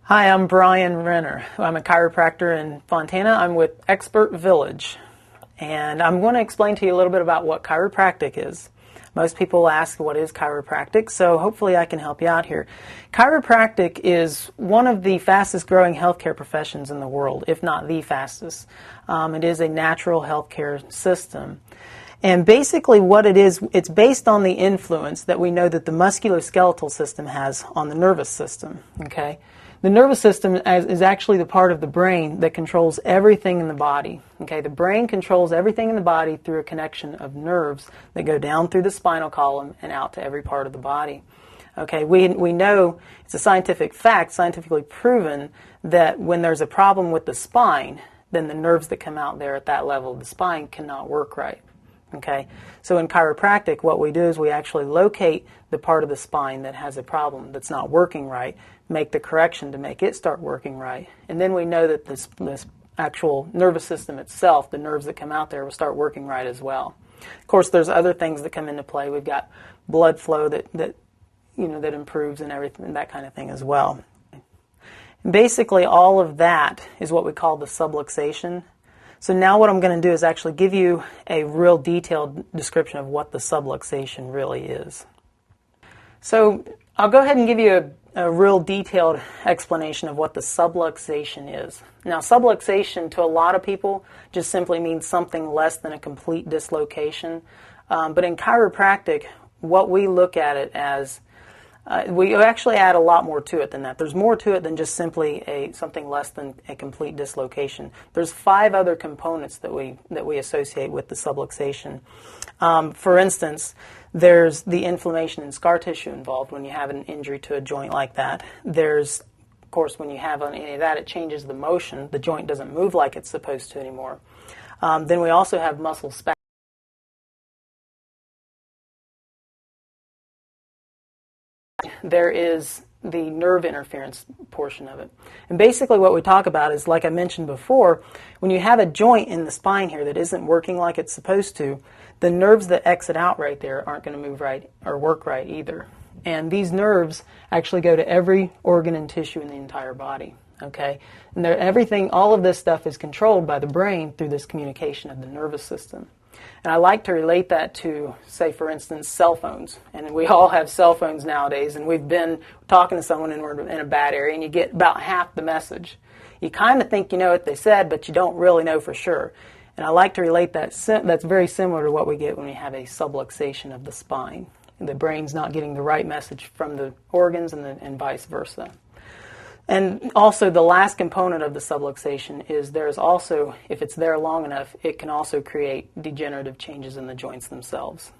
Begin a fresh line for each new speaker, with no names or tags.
Hi, I'm Brian Renner. I'm a chiropractor in Fontana. I'm with Expert Village, and I'm going to explain to you a little bit about what chiropractic is. Most people ask what is chiropractic, so hopefully I can help you out here. Chiropractic is one of the fastest growing healthcare professions in the world, if not the fastest. It is a natural healthcare system. And basically what it is, it's based on the influence that we know that the musculoskeletal system has on the nervous system, okay? The nervous system is actually the part of the brain that controls everything in the body. Okay, the brain controls everything in the body through a connection of nerves that go down through the spinal column and out to every part of the body. Okay, we know, it's a scientific fact, scientifically proven, that when there's a problem with the spine, then the nerves that come out there at that level of the spine cannot work right. Okay, so in chiropractic, what we do is we actually locate the part of the spine that has a problem that's not working right, make the correction to make it start working right, and then we know that this actual nervous system itself, the nerves that come out there, will start working right as well. Of course, there's other things that come into play. We've got blood flow that improves and everything, that kind of thing as well. And basically, all of that is what we call the subluxation. So now what I'm going to do is actually give you a real detailed description of what the subluxation really is. So I'll go ahead and give you a real detailed explanation of what the subluxation is. Now, subluxation to a lot of people just simply means something less than a complete dislocation. But in chiropractic, what we look at it as, we actually add a lot more to it than that. There's more to it than just simply something less than a complete dislocation. There's 5 other components that we associate with the subluxation. For instance, there's the inflammation and scar tissue involved when you have an injury to a joint like that. There's, of course, when you have any of that, it changes the motion. The joint doesn't move like it's supposed to anymore. Then we also have muscle spasms. There is the nerve interference portion of it. And basically what we talk about is, like I mentioned before, when you have a joint in the spine here that isn't working like it's supposed to, the nerves that exit out right there aren't going to move right or work right either. And these nerves actually go to every organ and tissue in the entire body. Okay? And everything, all of this stuff is controlled by the brain through this communication of the nervous system. And I like to relate that to, say, for instance, cell phones. And we all have cell phones nowadays, and we've been talking to someone and we're in a bad area, and you get about half the message. You kind of think you know what they said, but you don't really know for sure. And I like to relate that, that's very similar to what we get when we have a subluxation of the spine. The brain's not getting the right message from the organs and vice versa. And also the last component of the subluxation is there's also, if it's there long enough, it can also create degenerative changes in the joints themselves.